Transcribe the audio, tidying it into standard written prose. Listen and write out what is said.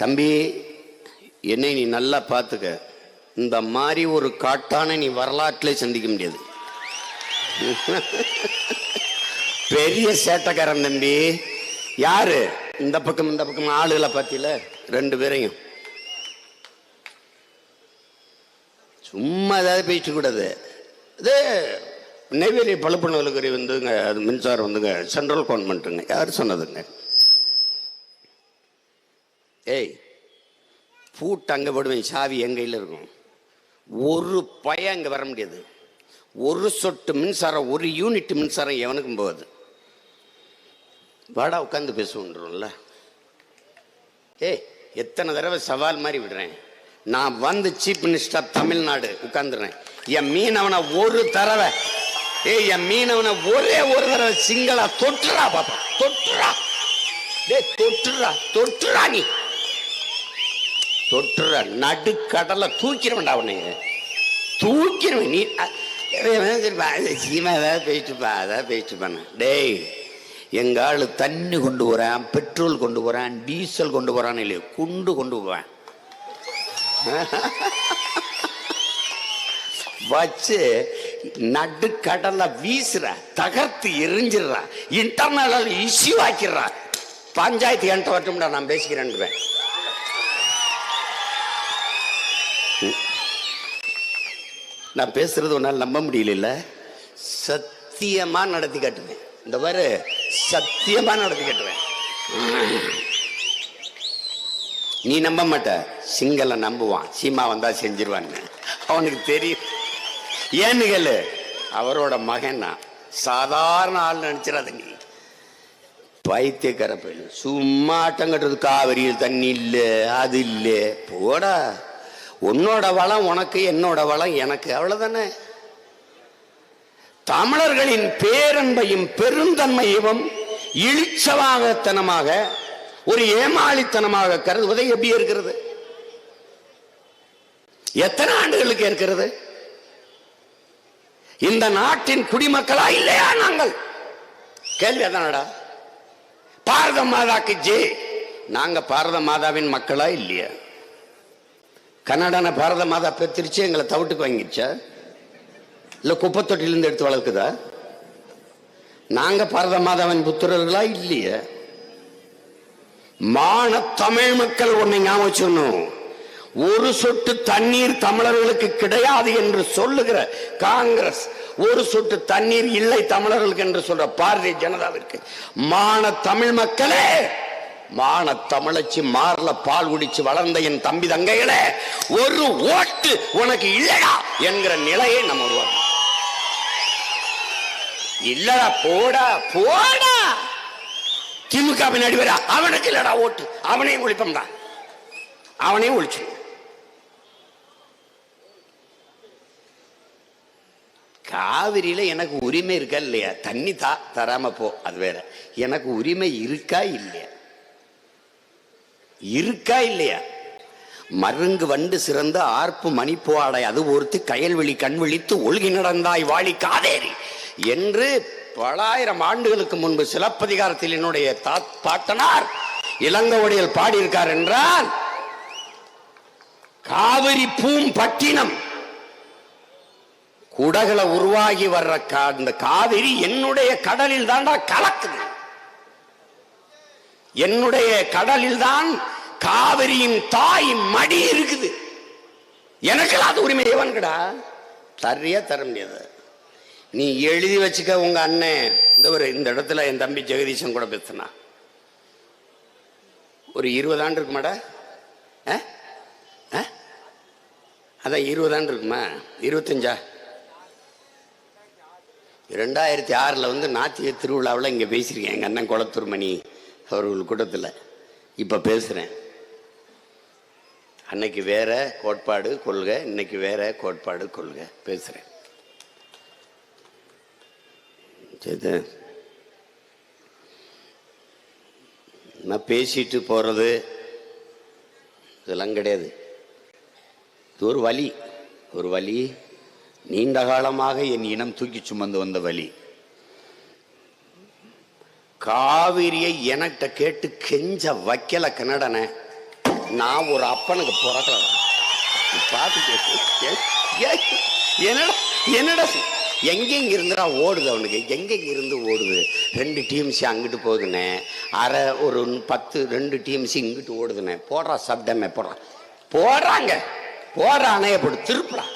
தம்பி, என்னை நீ நல்லா பார்த்துக்க. இந்த மாதிரி ஒரு காட்டான நீ வரலாற்றிலே சந்திக்க முடியாது. பெரிய சேட்டைக்காரன் தம்பி. யாரு? இந்த பக்கம் இந்த பக்கம் ஆளுகளை பார்த்தில, ரெண்டு பேரையும் சும்மா ஏதாவது பேசிட்டு கூடாது. இது நெய்வேலி பழுப்புணர்வுக்கறி வந்துங்க, அது மின்சாரம் வந்துங்க சென்ட்ரல் கவர்மெண்ட்டுங்க. யார் சொன்னதுங்க? ஏய், பூட்டு அங்கே போடுவேன், சாவி என் கையில் இருக்கும். ஒரு பையன் அங்கே வர முடியாது. ஒரு சொட்டு மின்சாரம், ஒரு யூனிட் மின்சாரம் எவனுக்கும் போகுது. வாடா உட்காந்து பேசுவோன்றோம்ல. ஏய், எத்தனை தடவை சவால் மாதிரி விடுறேன். நான் வந்து சீஃப் மினிஸ்டர் ஆஃப் தமிழ்நாடு உட்காந்துறேன். என் மீனவனை ஒரு தடவை, என் மீனவனை ஒரே ஒரு தடவை சிங்களா தொட்டுறா பாப்பா, தொட்டுறா. தொட்டுறா தொட்டுறா, நீ தொட்டுற நடுக்கடலை தூக்கிடுவேன்டா உன்னை, தூக்கிடுவேன். நீ சீமா ஏதாவது பேசிட்டுப்பா, அதாவது பேசிட்டுப்பான. டேய், எங்க ஆளு தண்ணி கொண்டு போறான், பெட்ரோல் கொண்டு போறான், டீசல் கொண்டு போறான்னு இல்லையோ, குண்டு கொண்டு போவேன் வச்சு நடுக்கடலை வீசுற, தகர்த்து எரிஞ்சிடுறா, இன்டர்னல் இஷ்யூ ஆக்கிடுறா. பஞ்சாயத்து என்கிட்ட வரட்டும்டா, நான் பேசிக்கிறேன். நான் பேசுறது ஒன்னால் நம்ப முடியல. சத்தியமா நடத்தி காட்டுவேன். இந்த பாரு, சத்தியமா நடத்தி காட்டுவேன். நீ நம்ப மாட்ட, சிங்கள நம்புவான். சீமா வந்தா செஞ்சிருவான்னு அவனுக்கு தெரியும். ஏன்னு கேளு, அவரோட மகன் நான். சாதாரண ஆள் நினைச்சிடாத நீ. பைத்தியக்கார பையன். சும்மா ஆட்டம் கட்டுறது. காவிரியில் தண்ணி இல்லை, அது இல்லை. போடா, உன்னோட வளம் உனக்கு, என்னோட வளம் எனக்கு, அவ்வளவுதானே. தமிழர்களின் பேரன்பையும் பெருந்தன்மையும் இழிச்சவாகத்தனமாக, ஒரு ஏமாளித்தனமாக கருதுவதை எப்படி இருக்கிறது? எத்தனை ஆண்டுகளுக்கு இருக்கிறது? இந்த நாட்டின் குடிமக்களா இல்லையா நாங்கள்? கேள்வி அதானடா. பாரத மாதாக்கு ஜெய். நாங்க பாரத மாதாவின் மக்களா இல்லையா? கன்னடான பாரத மாதா பெத்திருச்சு, எங்களை தவிட்டுக்கு வாங்கிடுச்சா? இல்ல குப்பத்தொட்டிலிருந்து எடுத்து வளர்க்குதா? நாங்க பாரத மாதாவின் புத்திரர்களா இல்லையா? மான தமிழ் மக்கள் ஒன்னை ஞாபகம் வச்சுக்கணும். ஒரு சொட்டு தண்ணீர் தமிழர்களுக்கு கிடையாது என்று சொல்லுகிற காங்கிரஸ், ஒரு சொட்டு தண்ணீர் இல்லை தமிழர்களுக்கு என்று சொல்ற பாரதிய ஜனதாவிற்கு, மான தமிழ் மக்களே, மான தமிழச்சி மார்ல பால் குடிச்சு வளர்ந்த என் தம்பி தங்கைகளே, ஒரு ஓட்டு உனக்கு இல்லடா என்கிற நிலையை நம்ம உருவாக்கணும். இல்லடா, போடா போடா, திமுக பின்னாடி வர அவனுக்கு இல்லடா ஓட்டு, அவனையும் ஒழிப்போம்டா, அவனையும் ஒழிச்சு. காவிரியில எனக்கு உரிமை இருக்கா இல்லையா? தண்ணி தராம போ, அது வேற. எனக்கு உரிமை இருக்கா இல்லையா? இருக்கா இல்லையா? மருங்கு வண்டு சிறந்த ஆர்ப்பு மணிப்போடை அது ஒருத்து கயல்வெளி கண் விழித்து ஒழுகி நடந்தாய் வாழி காதேரி என்று பலாயிரம் ஆண்டுகளுக்கு முன்பு சிலப்பதிகாரத்தில் என்னுடைய பாட்டனார் இளங்கோவடிகள் பாடியிருக்கார் என்றால், காவிரி பூம்பட்டினம் குடகுல உருவாகி வர்ற இந்த காவிரி என்னுடைய கடலில் தான்டா கலக்குது. என்னுடைய கடலில் தான் காவிரியின் தாய் மடி இருக்குது. எனக்கு அது உரிமை எவன்கடா? சரியா தர முடியாது. நீ எழுதி வச்சுக்க. உங்க அண்ணன் இந்த இடத்துல என் தம்பி ஜெகதீசன் கூட பேசினா ஒரு 20 ஆண்டு இருக்குமாடா? அதான் 20 ஆண்டு இருக்குமா? 25ஆ? 2006 வந்து நாத்திய திருவிழாவில் இங்கே பேசியிருக்கேன். எங்கள் அண்ணன் குளத்தூர் மணி அவர்கள் கூட்டத்தில். இப்போ பேசுகிறேன். அன்னைக்கு வேற கோட்பாடு கொள்கை, இன்னைக்கு வேற கோட்பாடு கொள்கை பேசுகிறேன். சரி, நான் பேசிட்டு போகிறது இதெல்லாம் கிடையாது. இது ஒரு வலி, ஒரு வலி. நீண்ட காலமாக என் இனம் தூக்கி சுமந்து வந்த வலி. காவிரியை எனக்கிட்ட கேட்டு கெஞ்ச வைக்கல கன்னடனை. நான் ஒரு அப்பனுக்கு பிறக்கல. பார்த்து என்னடா என்னடா எங்கெங்க இருந்துடா ஓடுது அவனுக்கு, எங்கெங்க இருந்து ஓடுது. 2 டீம்ஸ் அங்கிட்டு போகுதுண்ணே, அரை ஒரு 10 2 டீம்ஸ் இங்கிட்டு ஓடுதுண்ணே. போடுறா சப்டமே போடுறான், போடுறாங்க போடுற அணைய போட்டு திருப்புறான்.